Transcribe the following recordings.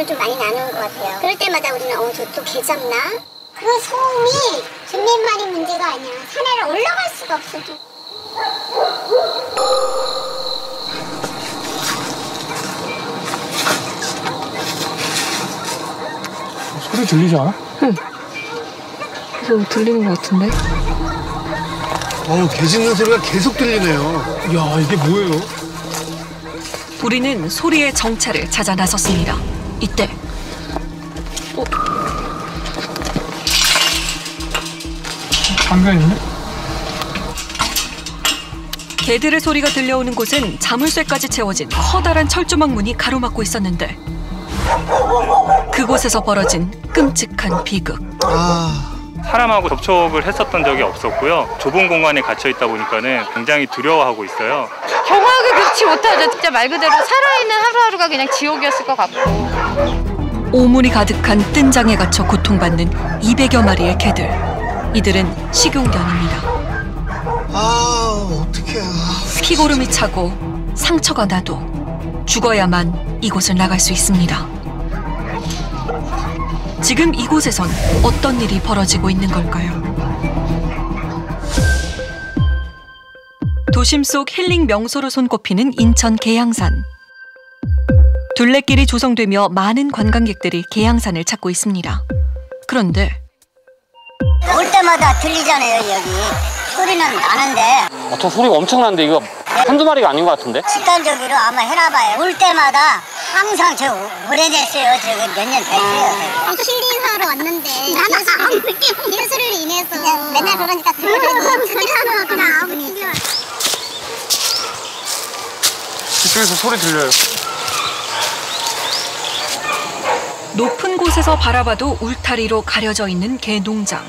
소리를 좀 많이 나는 것 같아요. 그럴 때마다 우리는 저 또 개 잡나? 그 소음이 존댓말이 문제가 아니야. 산에를 올라갈 수가 없어. 소리 들리지 않아? 응. 계속 들리는 것 같은데? 개 짖는 소리가 계속 들리네요. 야, 이게 뭐예요? 우리는 소리의 정체를 찾아 나섰습니다. 이때 장난이네? 개들의 소리가 들려오는 곳은 자물쇠까지 채워진 커다란 철조망 문이 가로막고 있었는데 그곳에서 벌어진 끔찍한 비극. 사람하고 접촉을 했었던 적이 없었고요. 좁은 공간에 갇혀 있다 보니까는 굉장히 두려워하고 있어요. 경악을 금치 못하죠. 진짜 말 그대로 살아있는 하루하루가 그냥 지옥이었을 것 같고. 오물이 가득한 뜬장에 갇혀 고통받는 200여 마리의 개들. 이들은 식용견입니다. 어떡해. 피고름이 차고 상처가 나도 죽어야만 이곳을 나갈 수 있습니다. 지금 이곳에선 어떤 일이 벌어지고 있는 걸까요? 도심 속 힐링 명소로 손꼽히는 인천 계양산. 둘레길이 조성되며 많은 관광객들이 계양산을 찾고 있습니다. 그런데 올 때마다 들리잖아요, 여기. 소리는 나는데. 저 소리가 엄청난데 이거 한두 마리가 아닌 것 같은데? 습관적으로 아마 해놔봐요. 올 때마다 항상 저 오래됐어요. 저거 몇 년 됐어요. 힐링하러 왔는데 예술을 인해서 맨날 그러니까 들려요. 이쪽에서 소리 들려요. 높은 곳에서 바라봐도 울타리로 가려져 있는 개 농장.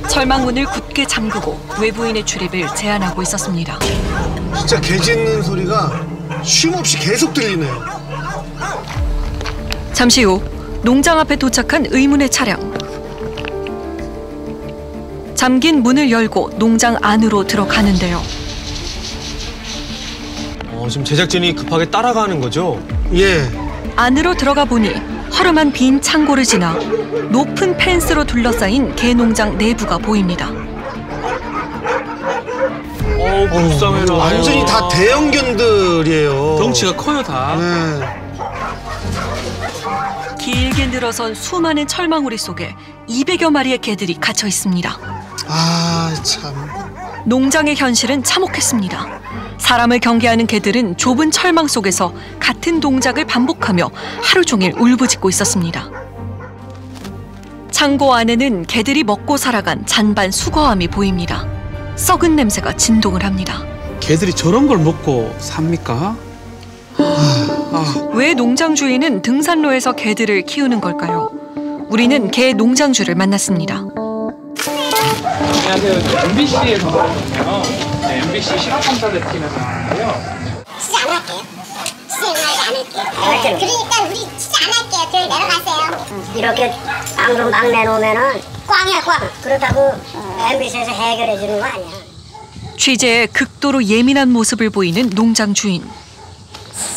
철망문을 굳게 잠그고 외부인의 출입을 제한하고 있었습니다. 진짜 개 짖는 소리가 쉼없이 계속 들리네요. 잠시 후 농장 앞에 도착한 의문의 차량. 잠긴 문을 열고 농장 안으로 들어가는데요. 지금 제작진이 급하게 따라가는 거죠? 예. 안으로 들어가 보니 허름한 빈 창고를 지나 높은 펜스로 둘러싸인 개 농장 내부가 보입니다. 불쌍해라. 완전히 다 대형견들이에요. 덩치가 커요, 다. 네. 길게 늘어선 수많은 철망우리 속에 200여 마리의 개들이 갇혀 있습니다. 참. 농장의 현실은 참혹했습니다. 사람을 경계하는 개들은 좁은 철망 속에서 같은 동작을 반복하며 하루 종일 울부짖고 있었습니다. 창고 안에는 개들이 먹고 살아간 잔반 수거함이 보입니다. 썩은 냄새가 진동을 합니다. 개들이 저런 걸 먹고 삽니까? 왜 농장 주인은 등산로에서 개들을 키우는 걸까요? 우리는 개 농장주를 만났습니다. 안녕하세요. MBC에서 나왔는데요. MBC 실화탐사대 팀에서 나왔는데요. 진짜 안 할게요. 진짜 안 할게요. 그러니까 우리 진짜 안 할게요. 저희 내려가세요. 이렇게 방송 막 내놓으면은 꽝이야, 꽝. 그렇다고 MBC에서 해결해 주는 거 아니야. 취재에 극도로 예민한 모습을 보이는 농장 주인.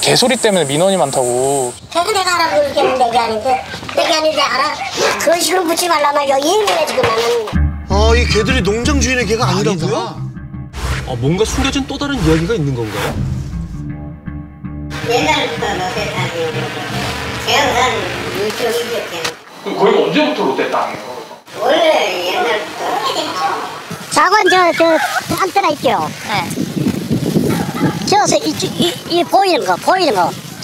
개소리 때문에 민원이 많다고. 걔가 내가 알아보고 있겠는 내게 아닌데 내게 아닌데 알아? 그런 식으로 묻지 말라면 여기 예민해 지금 나는. 이 개들이 농장 주인의 개가 아니라고요? 뭔가 숨겨진 또 다른 이야기가 있는 건가요? 옛날부터 롯데 땅이고 계양산 이쪽이죠. 그럼 거기가 언제부터 롯데 땅이에요? 원래 옛날부터. 작은 저 안테나 있죠. 네. 저서 이 보이는 거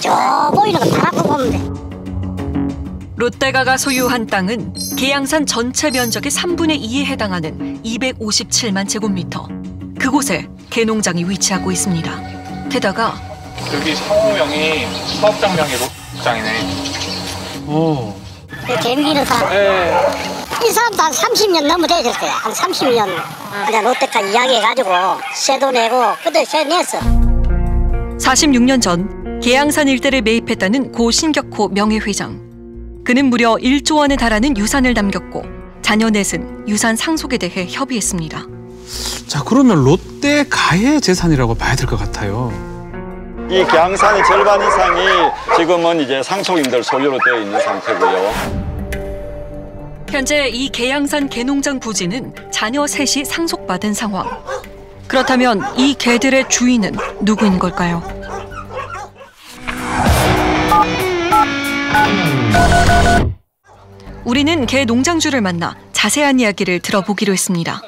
저 보이는 거 다 갖고 보면 돼. 롯데가가 소유한 땅은 계양산 전체 면적의 3분의 2에 해당하는 257만 제곱미터. 그곳에 개농장이 위치하고 있습니다. 게다가 여기 상호명이 사업장명이 롯장이네. 개미기는 사람. 네. 이 사람도 한 30년 넘어 되셨어요. 한 30년. 그냥 롯데가 이야기해가지고 세도 내고 그때 세 냈어. 46년 전 계양산 일대를 매입했다는 고 신격호 명예회장. 그는 무려 1조 원에 달하는 유산을 남겼고 자녀 넷은 유산 상속에 대해 협의했습니다. 자, 그러면 롯데가의 재산이라고 봐야 될 것 같아요. 이 계양산의 절반 이상이 지금은 이제 상속인들 소유로 되어 있는 상태고요. 현재 이 계양산 개농장 부지는 자녀 셋이 상속받은 상황. 그렇다면 이 개들의 주인은 누구인 걸까요? 우리는 개 농장주를 만나 자세한 이야기를 들어보기로 했습니다.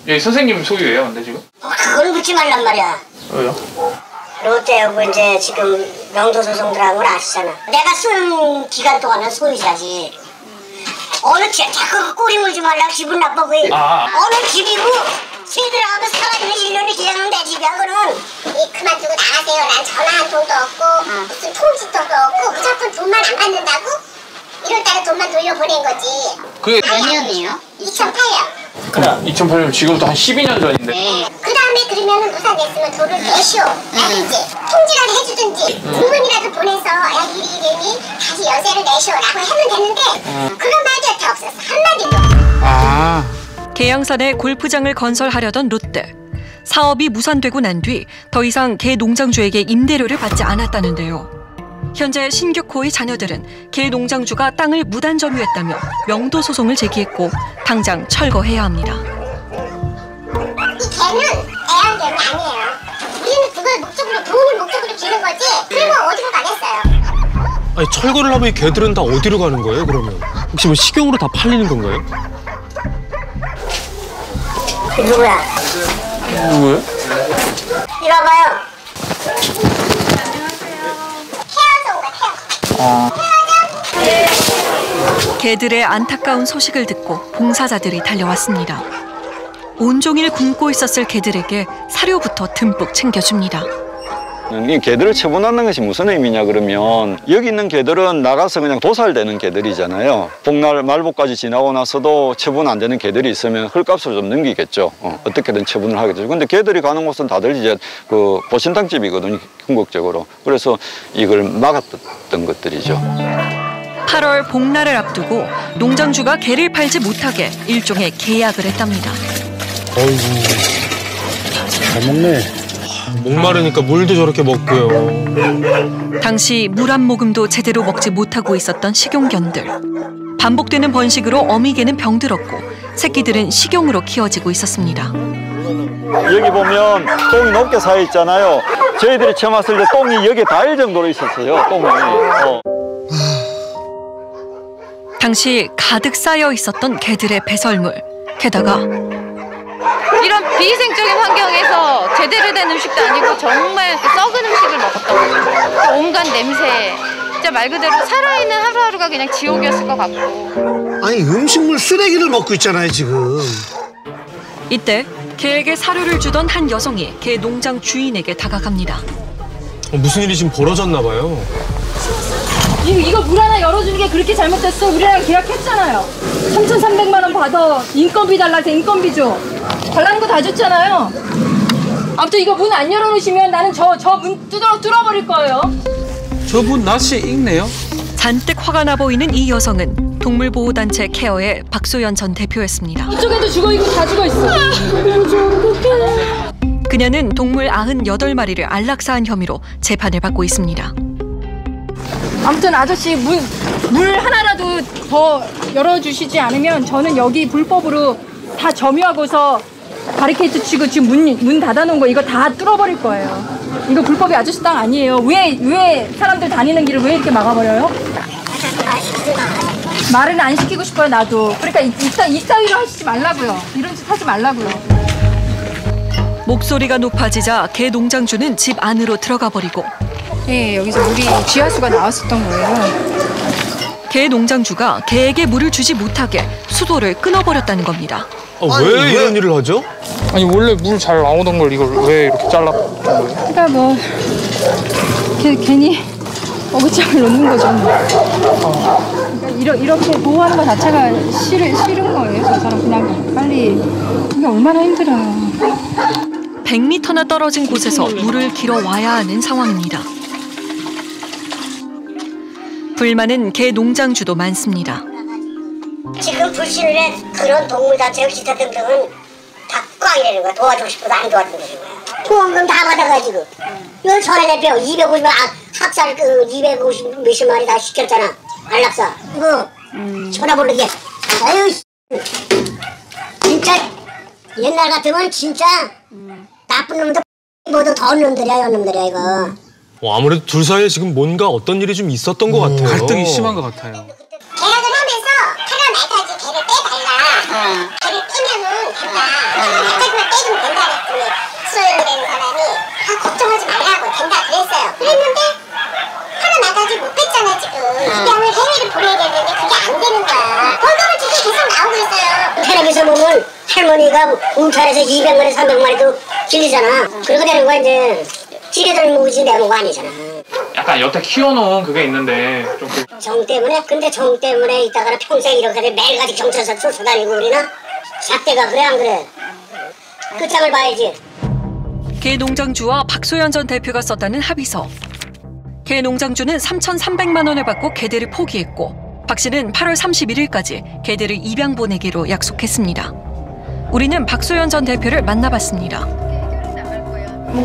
예, 선생님 소유예요, 근데 지금? 그걸 묻지 말란 말이야. 왜요? 롯데하고 이제 지금 명도 소송 들어간 걸 아시잖아. 내가 쓴 기간 동안은 소유자지. 어느 자꾸 꼬리 물지 말라고 기분 나빠 보여. 어느 집이고 새들하고 살아있는 1년을 기다리는 내 집이야. 그는 그만두고 나가세요. 난 전화 한 통도 없고 무슨 통지도 없고 무조건 돈만 안 받는다고? 1월달에 돈만 돌려보낸 거지. 그게 몇 년이에요? 2008년. 그냥 2008년 지금부터 한 12년 전인데. 네. 그 다음에 그러면은 무사 냈으면 돈을 내시오. 아니지. 통지라도 해주든지 공문이라도 보내서 야 이리 다시 연세를 내시오라고 하면 되는데 그런 말이 여태 없었어. 한마디도. 계양산에 골프장을 건설하려던 롯데. 사업이 무산되고 난 뒤 더 이상 개 농장주에게 임대료를 받지 않았다는데요. 현재 신격호의 자녀들은 개 농장주가 땅을 무단 점유했다며 명도 소송을 제기했고 당장 철거해야 합니다. 이 개는 애완개는 아니에요. 우리는 그걸 목적으로 돈을 목적으로 주는 거지. 그리고 어디로 가겠어요? 아니 철거를 하면 이 개들은 다 어디로 가는 거예요 그러면? 혹시 뭐 식용으로 다 팔리는 건가요? 누구야? 누구요? 이리 와봐요. 개들의 안타까운 소식을 듣고 봉사자들이 달려왔습니다. 온종일 굶고 있었을 개들에게 사료부터 듬뿍 챙겨줍니다. 이 개들을 처분하는 것이 무슨 의미냐 그러면 여기 있는 개들은 나가서 그냥 도살되는 개들이잖아요. 복날 말복까지 지나고 나서도 처분 안 되는 개들이 있으면 헐값으로 좀 넘기겠죠. 어떻게든 처분을 하겠죠. 근데 개들이 가는 곳은 다들 이제 그 보신탕집이거든요. 궁극적으로. 그래서 이걸 막았던 것들이죠. 8월 복날을 앞두고 농장주가 개를 팔지 못하게 일종의 계약을 했답니다. 어이구, 잘 먹네. 목마르니까 물도 저렇게 먹고요. 당시 물 한 모금도 제대로 먹지 못하고 있었던 식용견들. 반복되는 번식으로 어미개는 병들었고 새끼들은 식용으로 키워지고 있었습니다. 여기 보면 똥이 높게 쌓여 있잖아요. 저희들이 처음 왔을 때 똥이 여기에 닿을 정도로 있었어요. 똥이. 당시 가득 쌓여 있었던 개들의 배설물. 게다가 이런 비위생적인 환경에서 제대로 된 음식도 아니고 정말 썩은 음식을 먹었던 거죠. 온갖 냄새. 진짜 말 그대로 살아있는 하루하루가 그냥 지옥이었을 것 같고. 아니 음식물 쓰레기를 먹고 있잖아요 지금. 이때 개에게 사료를 주던 한 여성이 개 농장 주인에게 다가갑니다. 무슨 일이 지금 벌어졌나 봐요. 이거 물 하나 열어주는 게 그렇게 잘못됐어? 우리랑 계약했잖아요. 3,300만 원 받아. 인건비 달라 해서 인건비 줘. 달라는 거 다 줬잖아요. 아무튼 이거 문 안 열어놓으시면 나는 저 문 뚫어버릴 거예요. 저 분 낯이 익네요. 잔뜩 화가 나 보이는 이 여성은 동물보호단체 케어의 박소연 전 대표였습니다. 이쪽에도 죽어있고 다 죽어있어. 그녀는 동물 98마리를 안락사한 혐의로 재판을 받고 있습니다. 아무튼 아저씨 물 하나라도 더 열어주시지 않으면 저는 여기 불법으로 다 점유하고서 바리케이트 치고 지금 문 닫아놓은 거 이거 다 뚫어버릴 거예요. 이거 불법이 아저씨 땅 아니에요. 왜 사람들 다니는 길을 왜 이렇게 막아버려요? 말은 안 시키고 싶어요 나도. 그러니까 이따위로 하시지 말라고요. 이런 짓 하지 말라고요. 목소리가 높아지자 개 농장주는 집 안으로 들어가 버리고 네, 여기서 물이 지하수가 나왔었던 거예요. 개 농장주가 개에게 물을 주지 못하게 수도를 끊어버렸다는 겁니다. 왜 이런 일을 하죠? 아니 원래 물 잘 나오던 걸 이걸 왜 이렇게 잘랐던 거예요? 그러니까 뭐 괜히 어긋장을 놓는 거죠. 그러니까 이렇게 보호하는 것 자체가 싫은 거예요. 저 사람 그냥 빨리. 이게 얼마나 힘들어요. 100m나 떨어진 곳에서 물을 길어 와야 하는 상황입니다. 불만은 개 농장주도 많습니다. 지금 불신을 해 그런 동물단체 기타 등등은 다 꽝이라는 거야. 도와주고 싶어도 안 도와주는 거야. 보험금 다 받아가지고 이거 전화대표 250만 학살 250 몇십 마리 다 시켰잖아. 안락사 이거 전화 모르게. 아유 진짜 옛날 같으면 진짜 나쁜 놈도 모두 더운 놈들이야 이런 놈들이야 이거. 아무래도 둘 사이에 지금 뭔가 어떤 일이 좀 있었던 것 같아요. 갈등이 심한 것 같아요. 계약을 하면서 팔아나가지 걔를 빼달라. 걔를 빼면은 된다. 그걸 빼주면 된다 그랬더니 수요일이라는 사람이 걱정하지 말라고 된다 그랬어요. 그랬는데 팔아나가지 못 뺐잖아 지금. 입양을 해외를 보내야 되는데 그게 안 되는 거야. 벌금을 주게 계속 나오고 있어요. 텔레비전 보면 할머니가 움찰해서 200마리 300마리도 길리잖아. 그러게 되는 거야 이제. 지네들 모으지 내는 거 아니잖아. 약간 여태 키워놓은 그게 있는데 좀 정 때문에? 근데 정 때문에 있다가 평생 이렇게 매일같이 경찰서 쫓아다니고 우리나? 잣대가 그래 안 그래? 끝장을 봐야지. 개 농장주와 박소연 전 대표가 썼다는 합의서. 개 농장주는 3,300만 원을 받고 개들을 포기했고 박 씨는 8월 31일까지 개들을 입양 보내기로 약속했습니다. 우리는 박소연 전 대표를 만나봤습니다.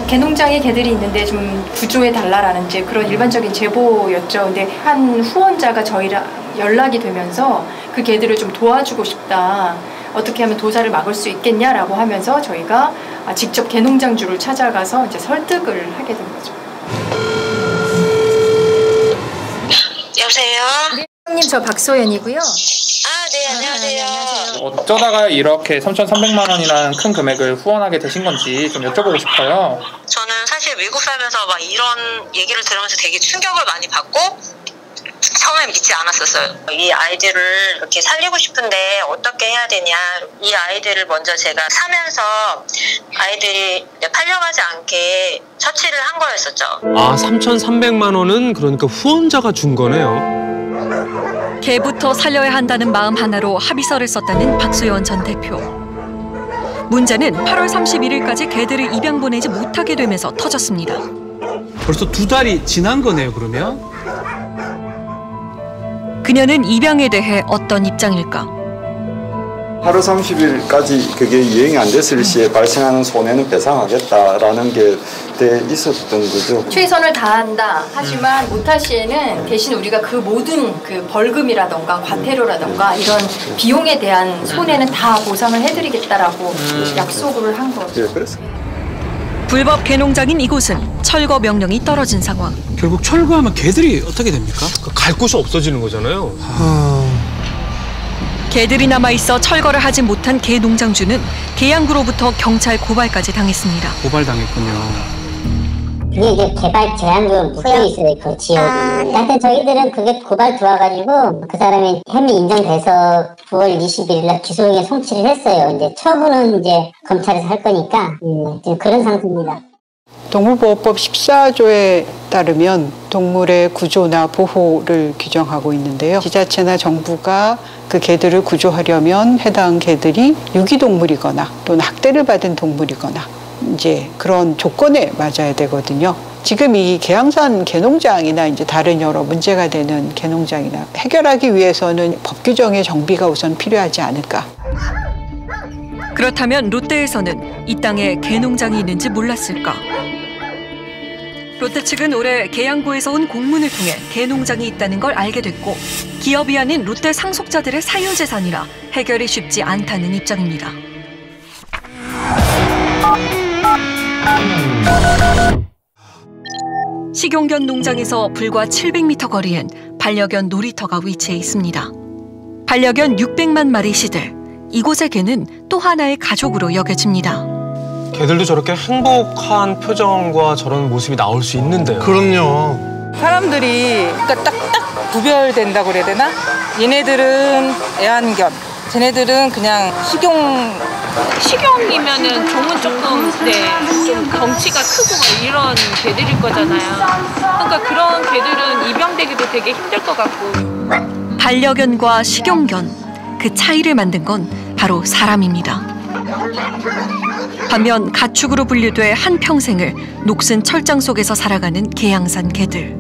개농장에 개들이 있는데 좀 구조해달라라는 이제 그런 일반적인 제보였죠. 근데 한 후원자가 저희랑 연락이 되면서 그 개들을 좀 도와주고 싶다. 어떻게 하면 도살을 막을 수 있겠냐라고 하면서 저희가 직접 개농장주를 찾아가서 이제 설득을 하게 된 거죠. 여보세요? 네, 형님 저 박소연이고요. 네, 안녕하세요. 어쩌다가 이렇게 3,300만 원이라는 큰 금액을 후원하게 되신 건지 좀 여쭤보고 싶어요. 저는 사실 미국 살면서 막 이런 얘기를 들으면서 되게 충격을 많이 받고 처음에 믿지 않았었어요. 이 아이들을 이렇게 살리고 싶은데 어떻게 해야 되냐. 이 아이들을 먼저 제가 사면서 아이들이 팔려가지 않게 처치를 한 거였었죠. 3,300만 원은 그러니까 후원자가 준 거네요. 개부터 살려야 한다는 마음 하나로 합의서를 썼다는 박소연 전 대표. 문제는 8월 31일까지 개들을 입양 보내지 못하게 되면서 터졌습니다. 벌써 2달이 지난 거네요, 그러면? 그녀는 입양에 대해 어떤 입장일까? 8월 30일까지 그게 이행이 안 됐을 시에 발생하는 손해는 배상하겠다라는 게 돼 있었던 거죠. 최선을 다한다. 하지만 못할 시에는 대신 우리가 그 모든 그 벌금이라던가 과태료라던가 이런 비용에 대한 손해는 다 보상을 해드리겠다라고 약속을 한 거죠. 예, 그래서. 불법 개농장인 이곳은 철거 명령이 떨어진 상황. 결국 철거하면 개들이 어떻게 됩니까? 갈 곳이 없어지는 거잖아요. 개들이 남아있어 철거를 하지 못한 개 농장주는 개양구로부터 경찰 고발까지 당했습니다. 고발당했군요. 그게 이제 개발 제한금 묶여 있어요, 그 지역이. 하여튼 저희들은 그게 고발 들어와가지고 그 사람이 혐의 인정돼서 9월 21일 날 기소영에 송치를 했어요. 이제 처분은 이제 검찰에서 할 거니까 지금 그런 상태입니다. 동물보호법 14조에 따르면 동물의 구조나 보호를 규정하고 있는데요. 지자체나 정부가 그 개들을 구조하려면 해당 개들이 유기동물이거나 또는 학대를 받은 동물이거나 이제 그런 조건에 맞아야 되거든요. 지금 이 계양산 개농장이나 이제 다른 여러 문제가 되는 개농장이나 해결하기 위해서는 법 규정의 정비가 우선 필요하지 않을까. 그렇다면 롯데에서는 이 땅에 개농장이 있는지 몰랐을까? 롯데 측은 올해 계양구에서 온 공문을 통해 개농장이 있다는 걸 알게 됐고 기업이 아닌 롯데 상속자들의 사유재산이라 해결이 쉽지 않다는 입장입니다. 식용견 농장에서 불과 700m 거리엔 반려견 놀이터가 위치해 있습니다. 반려견 600만 마리 시들, 이곳의 개는 또 하나의 가족으로 여겨집니다. 개들도 저렇게 행복한 표정과 저런 모습이 나올 수 있는데요. 그럼요. 사람들이 그러니까 딱딱 구별된다고 그래야 되나? 얘네들은 애완견, 쟤네들은 그냥 식용이면은 종은 조금 좀 덩치가 크고 이런 개들일 거잖아요. 그러니까 그런 개들은 입양되기도 되게 힘들 것 같고. 반려견과 식용견, 그 차이를 만든 건 바로 사람입니다. 반면 가축으로 분류돼 한평생을 녹슨 철장 속에서 살아가는 계양산 개들.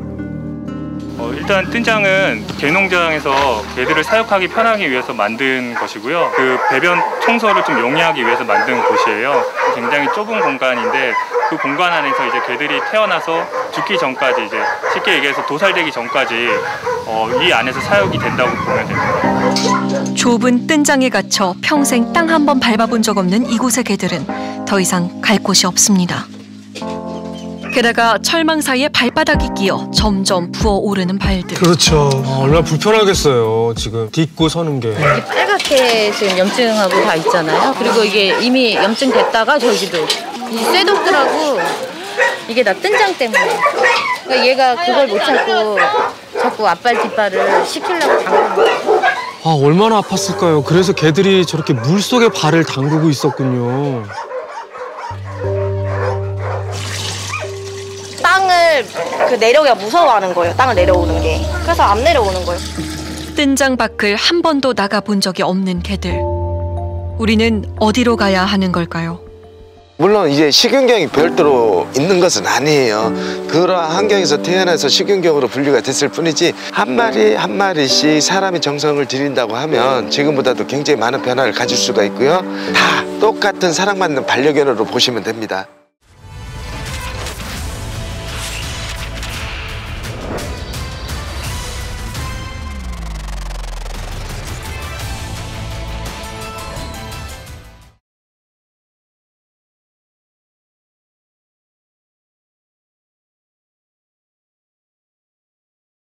일단 뜬장은 개농장에서 개들을 사육하기 편하기 위해서 만든 것이고요. 그 배변 청소를 좀 용이하기 위해서 만든 곳이에요. 굉장히 좁은 공간인데 그 공간 안에서 이제 개들이 태어나서 죽기 전까지 이제 쉽게 얘기해서 도살되기 전까지 이 안에서 사육이 된다고 보면 됩니다. 좁은 뜬장에 갇혀 평생 땅 한 번 밟아본 적 없는 이곳의 개들은 더 이상 갈 곳이 없습니다. 게다가 철망 사이에 발바닥이 끼어 점점 부어오르는 발들. 그렇죠. 얼마나 불편하겠어요. 지금 딛고 서는 게. 이게 빨갛게 지금 염증하고 다 있잖아요. 그리고 이게 이미 염증 됐다가 저기도 이 쇠독들하고 이게 다 뜬장 때문에. 그러니까 얘가 그걸 못 참고 자꾸 앞발 뒷발을 시키려고 당기는 거예요. 아, 얼마나 아팠을까요? 그래서 개들이 저렇게 물속에 발을 담그고 있었군요. 땅을 내려오기가 무서워하는 거예요. 땅을 내려오는 게. 그래서 안 내려오는 거예요. 뜬장 밖을 한 번도 나가본 적이 없는 개들. 우리는 어디로 가야 하는 걸까요? 물론 이제 식윤경이 별도로 있는 것은 아니에요. 그러한 환경에서 태어나서 식윤경으로 분류가 됐을 뿐이지 한 마리 한 마리씩 사람이 정성을 들인다고 하면 지금보다도 굉장히 많은 변화를 가질 수가 있고요. 다 똑같은 사랑받는 반려견으로 보시면 됩니다.